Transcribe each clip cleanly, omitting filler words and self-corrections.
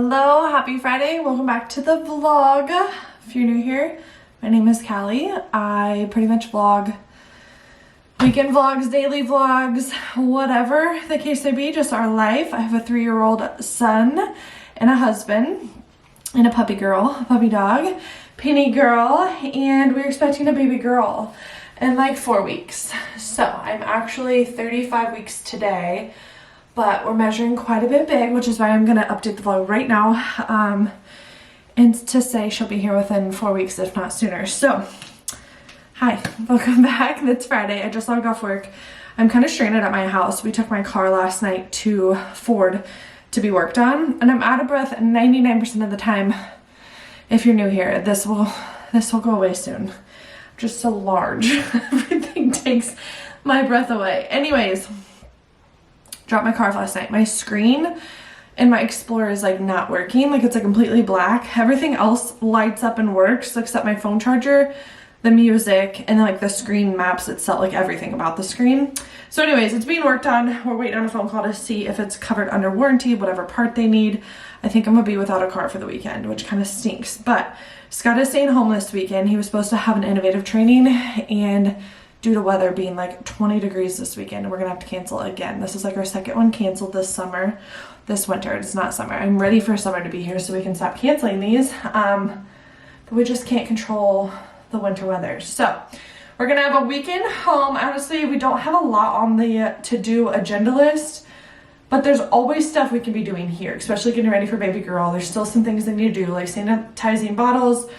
Hello, happy Friday. Welcome back to the vlog. If you're new here, my name is Callie. I pretty much vlog weekend vlogs, daily vlogs, whatever the case may be, just our life. I have a 3-year-old son and a husband and a puppy girl, a puppy dog, Penny girl, and we're expecting a baby girl in like 4 weeks. So I'm actually 35 weeks today, but we're measuring quite a bit big, which is why I'm gonna update the vlog right now, and to say she'll be here within 4 weeks, if not sooner. So, hi, welcome back. It's Friday. I just logged off work. I'm kind of stranded at my house. We took my car last night to Ford to be worked on, and I'm out of breath 99% of the time. If you're new here, this will go away soon. I'm just so large. Everything takes my breath away. Anyways. Dropped my car off last night. My screen in my Explorer is like not working. Like it's like completely black. Everything else lights up and works except my phone charger, the music, and then like the screen maps itself, like everything about the screen. So anyways, it's being worked on. We're waiting on a phone call to see if it's covered under warranty, whatever part they need. I think I'm gonna be without a car for the weekend, which kind of stinks. But Scott is staying home this weekend. He was supposed to have an innovative training, and due to weather being like 20 degrees this weekend, we're gonna have to cancel again. This is like our second one canceled this winter. It's not summer. I'm ready for summer to be here so we can stop canceling these. But we just can't control the winter weather. So we're gonna have a weekend home. Honestly, we don't have a lot on the to-do agenda list, but there's always stuff we can be doing here, especially getting ready for baby girl. There's still some things they need to do, like sanitizing bottles,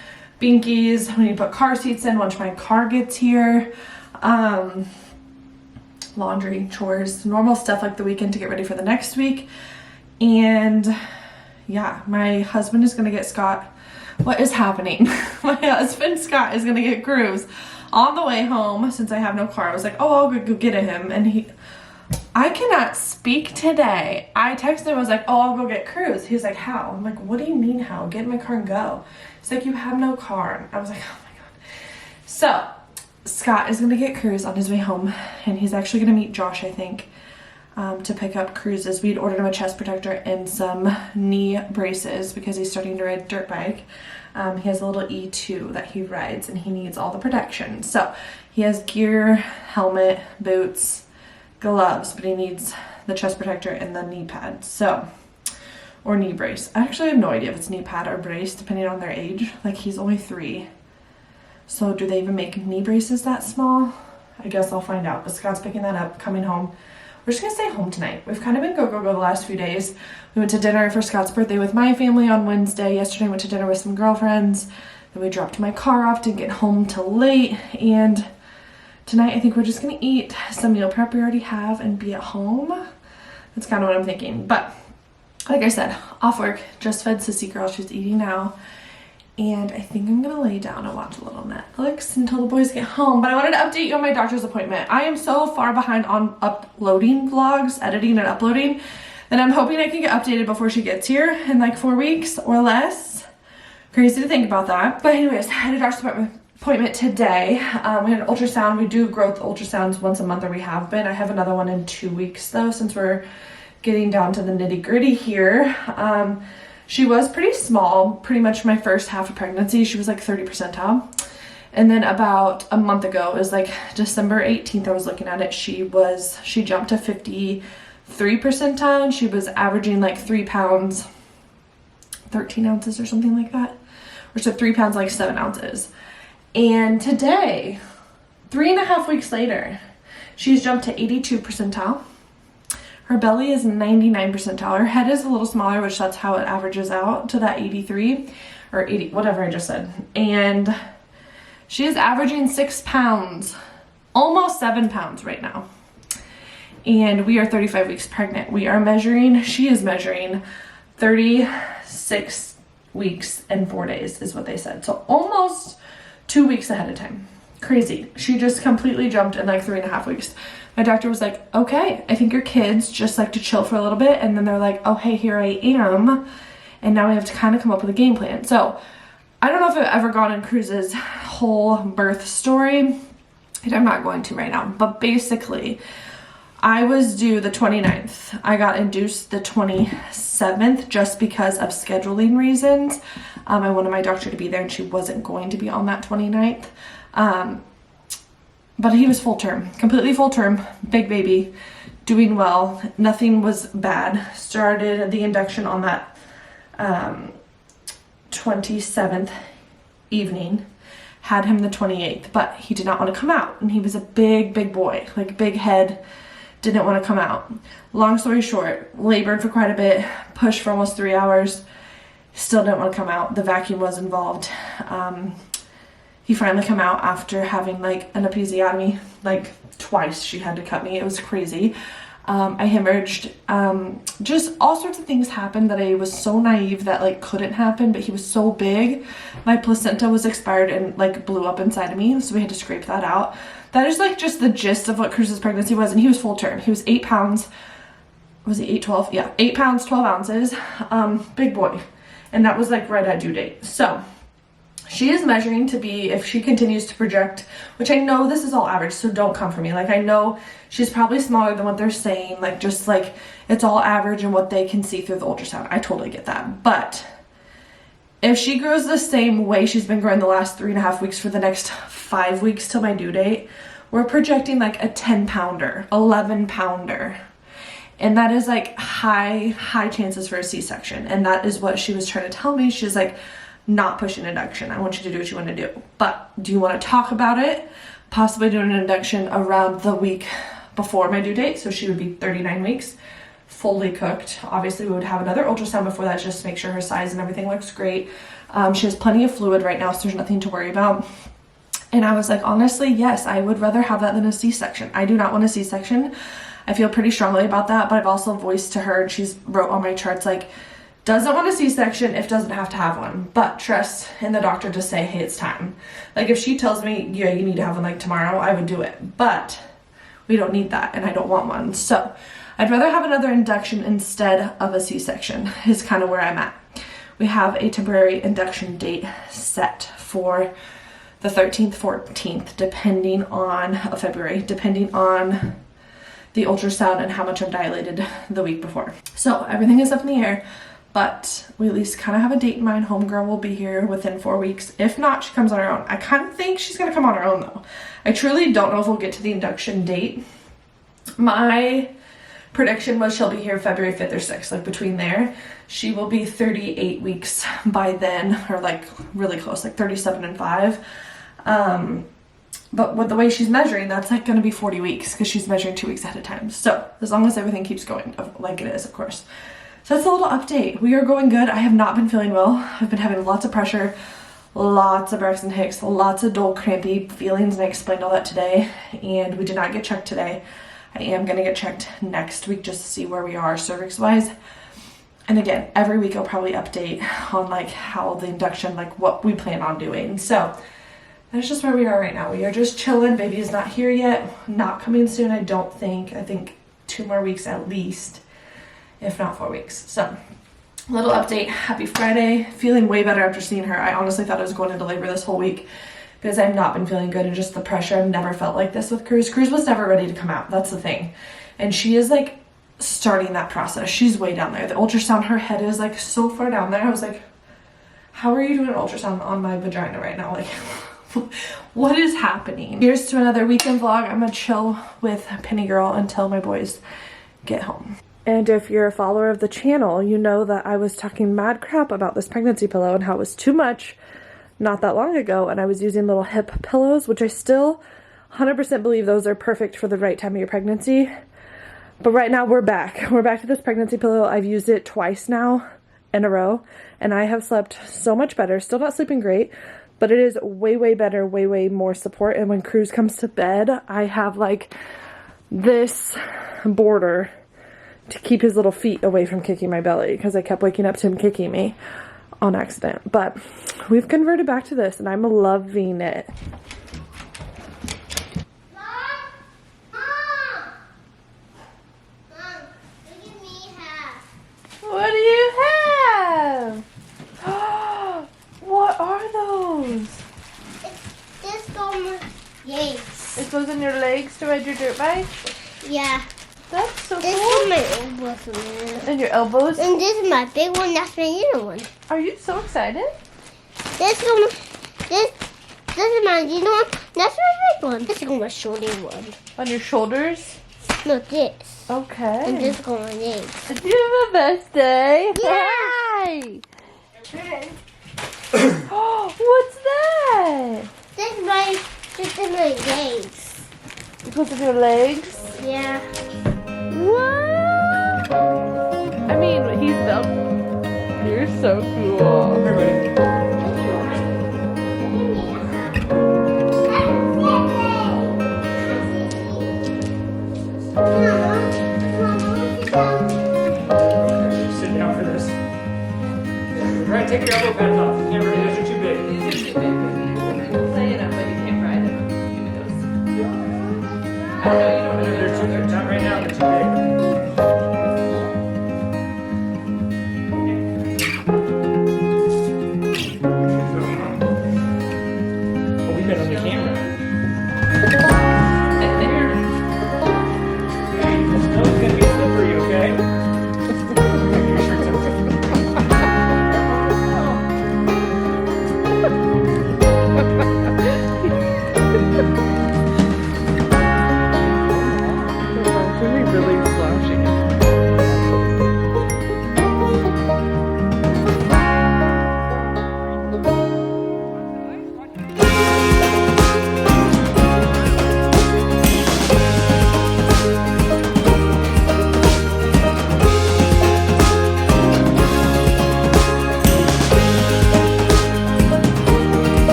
binkies. We need to put car seats in once my car gets here. Laundry, chores, normal stuff like the weekend to get ready for the next week. And yeah, my husband is gonna get Scott. What is happening? My husband Scott is gonna get Cruz on the way home. Since I have no car, I was like, oh, I'll go get him. And I cannot speak today. I texted him, I was like, oh, I'll go get Cruz. He's like, how? I'm like, what do you mean how? Get in my car and go. He's like, you have no car. I was like, oh my God. So Scott is gonna get Cruz on his way home, and he's actually gonna meet Josh, I think, to pick up Cruz's. We'd ordered him a chest protector and some knee braces because he's starting to ride dirt bike. He has a little E2 that he rides, and he needs all the protection. So he has gear, helmet, boots, gloves, but he needs the chest protector and the knee pad. So, or knee brace. I actually have no idea if it's knee pad or brace, depending on their age. Like, he's only 3. So do they even make knee braces that small? I guess I'll find out. But Scott's picking that up, coming home. We're just gonna stay home tonight. We've kind of been go the last few days. We went to dinner for Scott's birthday with my family on Wednesday. Yesterday I went to dinner with some girlfriends. Then we dropped my car off, didn't get home till late. And tonight I think we're just gonna eat some meal prep we already have and be at home. That's kind of what I'm thinking. But like I said, off work, just fed Sissy girl. She's eating now. And I think I'm gonna lay down and watch a little Netflix until the boys get home. But I wanted to update you on my doctor's appointment. I am so far behind on uploading vlogs, editing and uploading, that I'm hoping I can get updated before she gets here in like 4 weeks or less. Crazy to think about that. But anyways, I had a doctor's appointment today. We had an ultrasound. We do growth ultrasounds once a month, or we have been. I have another one in 2 weeks though, since we're getting down to the nitty gritty here. She was pretty small, pretty much my first half of pregnancy. She was like 30 percentile. And then about a month ago, it was like December 18th, I was looking at it. She jumped to 53 percentile. And she was averaging like 3 pounds, 13 ounces or something like that. Or so 3 pounds, like 7 ounces. And today, 3.5 weeks later, she's jumped to 82 percentile. Her belly is 99 percentile. Her head is a little smaller, which that's how it averages out to that 83 or 80, whatever I just said. And she is averaging 6 pounds, almost 7 pounds right now. And we are 35 weeks pregnant. She is measuring 36 weeks and 4 days is what they said. So almost 2 weeks ahead of time. Crazy. She just completely jumped in like 3.5 weeks. My doctor was like, okay, I think your kids just like to chill for a little bit. And then they're like, oh, hey, here I am. And now we have to kind of come up with a game plan. So I don't know if I've ever gone in Cruz's whole birth story. And I'm not going to right now. But basically, I was due the 29th. I got induced the 27th just because of scheduling reasons. I wanted my doctor to be there and she wasn't going to be on that 29th. But he was full term, completely full term, big baby, doing well. Nothing was bad. Started the induction on that 27th evening. Had him the 28th, but he did not want to come out. And he was a big boy, like big head. Didn't want to come out. Long story short, labored for quite a bit, pushed for almost 3 hours, still didn't want to come out. The vacuum was involved. He finally came out after having like an episiotomy, like twice she had to cut me. It was crazy. I hemorrhaged. Just all sorts of things happened that I was so naive that like couldn't happen, but he was so big. My placenta was expired and like blew up inside of me, so we had to scrape that out. That is like just the gist of what Cruz's pregnancy was, and he was full term. He was 8 pounds. Was he 8, 12? Yeah, 8 pounds, 12 ounces. Big boy. And that was like right at due date. So she is measuring to be, if she continues to project, which I know this is all average, so don't come for me. Like, I know she's probably smaller than what they're saying. Like, just like, it's all average and what they can see through the ultrasound. I totally get that. But if she grows the same way she's been growing the last 3.5 weeks for the next 5 weeks till my due date, we're projecting like a 10 pounder, 11 pounder. And that is like high chances for a C-section. And that is what she was trying to tell me. She's like, not pushing induction. I want you to do what you want to do. But do you want to talk about it? Possibly doing an induction around the week before my due date. So she would be 39 weeks. Fully cooked. Obviously we would have another ultrasound before that just to make sure her size and everything looks great. She has plenty of fluid right now, so there's nothing to worry about. And I was like, honestly, yes, I would rather have that than a C-section. I do not want a C-section. I feel pretty strongly about that, but I've also voiced to her, and she's wrote on my charts like, doesn't want a C-section if doesn't have to have one, but trust in the doctor to say, hey, it's time. Like if she tells me, yeah, you need to have one like tomorrow, I would do it, but we don't need that and I don't want one. So I'd rather have another induction instead of a C-section is kind of where I'm at. We have a temporary induction date set for the 13th, 14th, depending on February, depending on the ultrasound and how much I'm dilated the week before. So everything is up in the air, but we at least kind of have a date in mind. Homegirl will be here within 4 weeks. If not, she comes on her own. I kind of think she's gonna come on her own though. I truly don't know if we'll get to the induction date. My prediction was she'll be here February 5th or 6th, like between there. She will be 38 weeks by then, or like really close, like 37 and 5. But with the way she's measuring, that's like gonna be 40 weeks because she's measuring 2 weeks ahead of time. So as long as everything keeps going like it is, of course. So that's a little update. We are going good. I have not been feeling well. I've been having lots of pressure, lots of Braxton Hicks, lots of dull crampy feelings, and I explained all that today. And we did not get checked today. I am gonna get checked next week just to see where we are cervix wise. And again, every week I'll probably update on like how the induction, like what we plan on doing. So that's just where we are right now. We are just chilling. Baby is not here yet. Not coming soon, I don't think. I think 2 more weeks at least, if not 4 weeks. So little update. Happy Friday. Feeling way better after seeing her. I honestly thought I was going into labor this whole week because I've not been feeling good, and just the pressure. I've never felt like this with Cruz. Cruz was never ready to come out. That's the thing. And she is like starting that process. She's way down there. The ultrasound, her head is like so far down there. I was like, how are you doing an ultrasound on my vagina right now? Like, what is happening? Here's to another weekend vlog. I'm gonna chill with Penny Girl until my boys get home. And if you're a follower of the channel, you know that I was talking mad crap about this pregnancy pillow and how it was too much not that long ago, and I was using little hip pillows, which I still 100% believe those are perfect for the right time of your pregnancy. But right now we're back. We're back to this pregnancy pillow. I've used it twice now in a row, and I have slept so much better. Still not sleeping great, but it is way, way better, way, way more support. And when Cruz comes to bed, I have like this border to keep his little feet away from kicking my belly because I kept waking up to him kicking me on accident. But we've converted back to this and I'm loving it. What do you have? What are those? This goes on my legs. It goes on your legs to ride your dirt bike? Yeah. That's so This cool. is my elbows in there. And your elbows? And this is my big one. That's my little one. Are you so excited? This is my little one. That's my big one. This is my shoulder one. On your shoulders? No, this. Okay. And this is on my legs. Did you have a best day? Yeah. Hi. What's that? This is my legs. Because of your legs? Yeah. What? I mean, he's dumb. You're so cool. Sit down for this. Right, take your elbow pads off. Can't really, those are too big. These are too big, baby. You can play in them, but you can't ride them. Give me those. I know you don't really They're too big. Not right now, they're too big. Oh, we've been on the camera. Hey, the snow's gonna be slippery, okay? Your shirt's okay. Really slouching.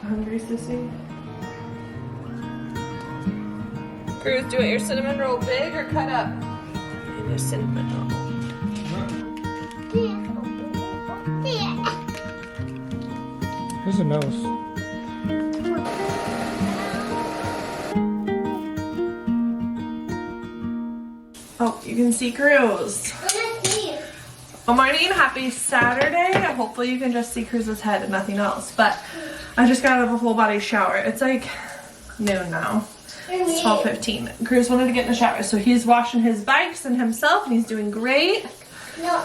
Hungry, sissy? Cruz, do you want your cinnamon roll big or cut up? Maybe a cinnamon roll. There's a nose. Oh, you can see Cruz. Good morning, happy Saturday. Hopefully you can just see Cruz's head and nothing else. But I just got out of a full body shower. It's like noon now. It's 12:15. Cruz wanted to get in the shower, so he's washing his bikes and himself, and he's doing great. No,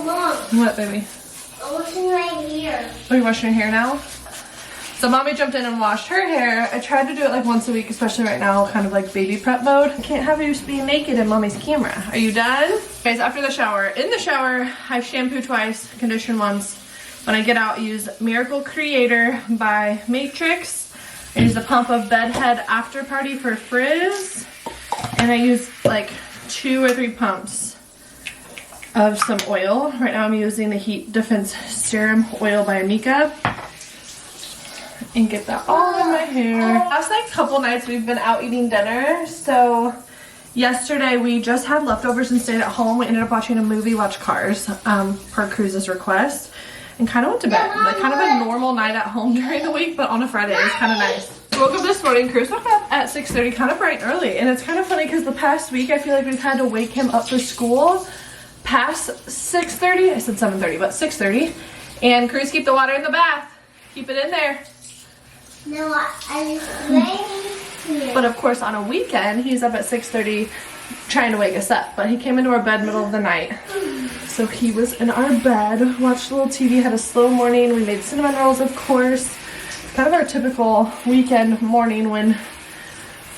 Mom. What, baby? I'm washing my hair. Are you washing your hair now? So mommy jumped in and washed her hair. I tried to do it like once a week, especially right now, kind of like baby prep mode. I can't have you be naked in mommy's camera. Are you done? Guys, after the shower, in the shower, I shampoo twice, condition once. When I get out, I use Miracle Creator by Matrix. I use a pump of Bedhead After Party for frizz. And I use like 2 or 3 pumps of some oil. Right now I'm using the Heat Defense Serum Oil by Amika. And get that all in my hair. Last like couple nights we've been out eating dinner. So yesterday we just had leftovers and stayed at home. We ended up watching a movie, watch Cars, per Cruz's request. And kind of went to bed. Like kind of a normal night at home during the week, but on a Friday it was kind of nice. Woke up this morning, Cruz woke up at 6:30, kind of bright and early. And it's kind of funny because the past week I feel like we've had to wake him up for school past 6:30. I said 7:30, but 6:30. And Cruz, keep the water in the bath. Keep it in there. No, I was laying here. But of course on a weekend, he's up at 6:30 trying to wake us up. But he came into our bed middle of the night. So he was in our bed, watched a little TV, had a slow morning. We made cinnamon rolls, of course. Kind of our typical weekend morning when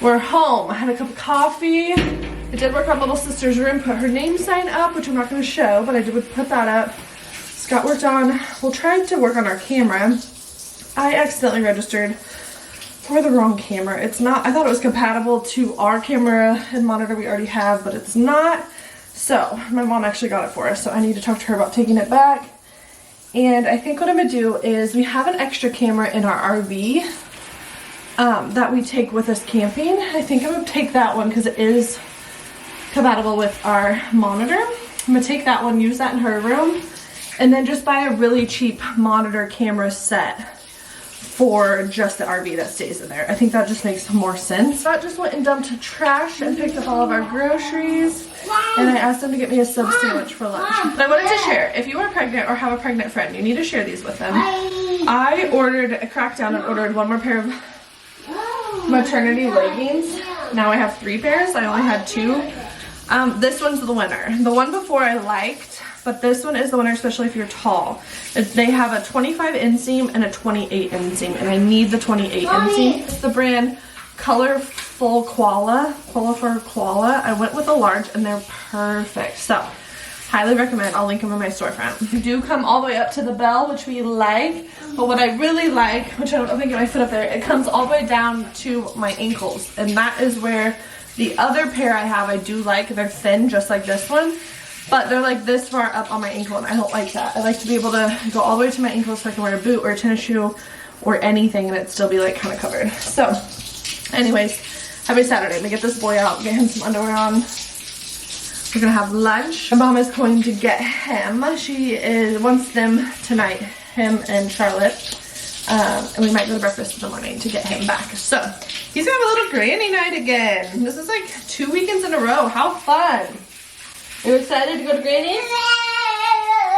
we're home. I had a cup of coffee. I did work on little sister's room, put her name sign up, which I'm not going to show, but I did put that up. Scott worked on, we'll try to work on our camera. I accidentally registered for the wrong camera. It's not, I thought it was compatible to our camera and monitor we already have, but it's not. So my mom actually got it for us, so I need to talk to her about taking it back. And I think what I'm gonna do is we have an extra camera in our RV that we take with us camping. I think I'm gonna take that one because it is compatible with our monitor. I'm gonna take that one, use that in her room, and then just buy a really cheap monitor camera set for just the RV that stays in there. I think that just makes more sense. I just went and dumped trash and picked up all of our groceries, and I asked them to get me a sub sandwich for lunch. But I wanted to share, if you are pregnant or have a pregnant friend, you need to share these with them. I ordered a crackdown and ordered one more pair of maternity leggings. Now I have 3 pairs. I only had 2. This one's the winner. The one before I liked, but this one is the winner, especially if you're tall. They have a 25 inseam and a 28 inseam, and I need the 28 inseam. It's the brand Colorful Koala. I went with a large, and they're perfect. So, highly recommend. I'll link them in my storefront. They do come all the way up to the bell, which we like, but what I really like, which I don't know if I can get my foot up there, it comes all the way down to my ankles, and that is where the other pair I have I do like. They're thin, just like this one, but they're like this far up on my ankle, and I don't like that. I like to be able to go all the way to my ankles so I can wear a boot or a tennis shoe or anything and it still be like kind of covered. So anyways, happy Saturday. I'm gonna get this boy out, get him some underwear on. We're gonna have lunch. My mom is going to get him. She wants them tonight, him and Charlotte. And we might go to breakfast in the morning to get him back. So he's gonna have a little granny night again. This is like 2 weekends in a row. How fun. Are you excited to go to Granny's?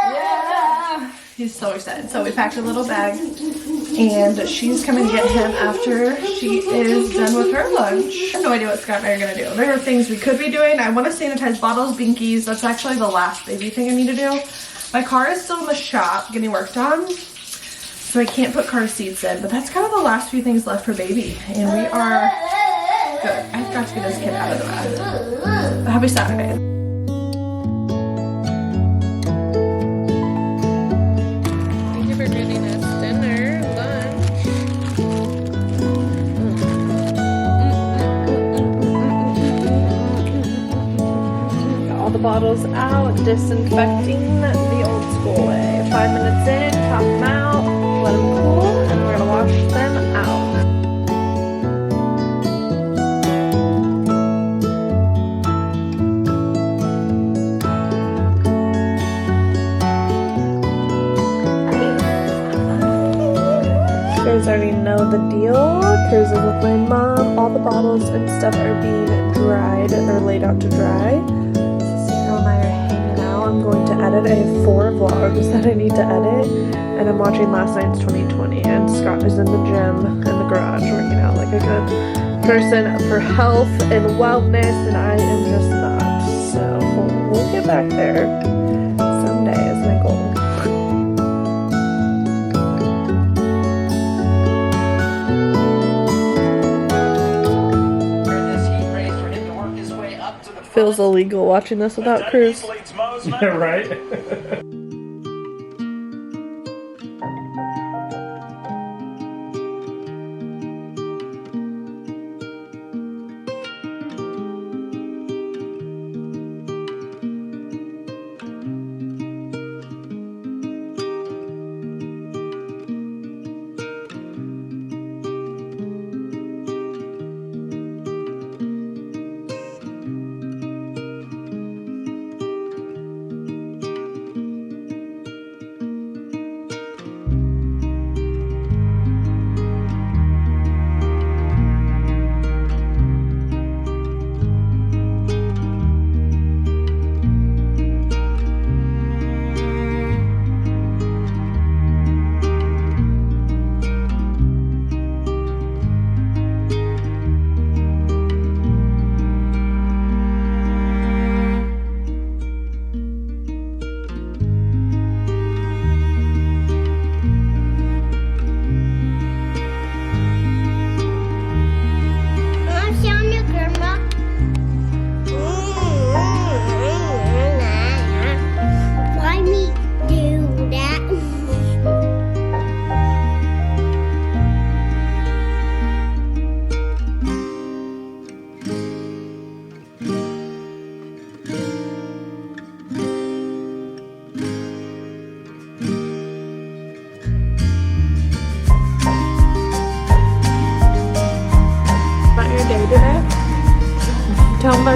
Yeah. He's so excited. So we packed a little bag and she's coming to get him after she is done with her lunch. I have no idea what Scott and I are gonna do. There are things we could be doing. I wanna sanitize bottles, binkies. That's actually the last baby thing I need to do. My car is still in the shop getting worked on, so I can't put car seats in, but that's kind of the last few things left for baby. And we are good. I've got to get this kid out of the bath. Happy Saturday. Thank you for getting us dinner, lunch. Got all the bottles out, disinfecting the old school way. 5 minutes in, top them out, let them cool, and we're gonna wash them out. You guys already know the deal. Cruises with my mom. All the bottles and stuff are being dried or laid out to dry. Cicero and I are hanging out. I'm going to edit. I have 4 vlogs that I need to edit, and I'm watching last night's 2020. And Scott is in the gym in the garage working out like a good person for health and wellness, and I am just not. So we'll get back there someday is my goal. Feels illegal watching this without Cruz. Right?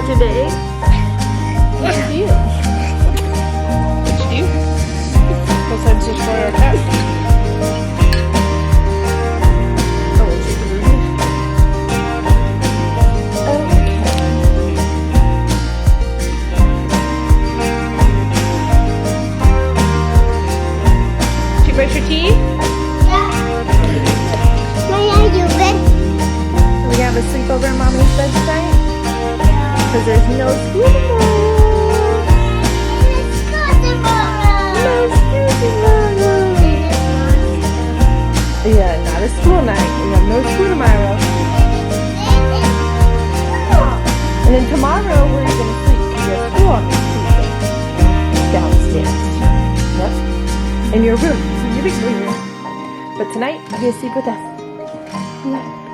today? What'd you do? What'd you do? Besides destroy our cat. Oh, it's just a movie. Okay. Did you brush your teeth? Are we gonna have a sleepover in Mommy's bed tonight? Because there's no school tomorrow. No school tomorrow. Yeah, not a school night. We have no school tomorrow. And then tomorrow we're gonna sleep because we have school on Tuesday. Downstairs. Yep. In your room. In your big room. But tonight, you're gonna sleep with us. Yeah.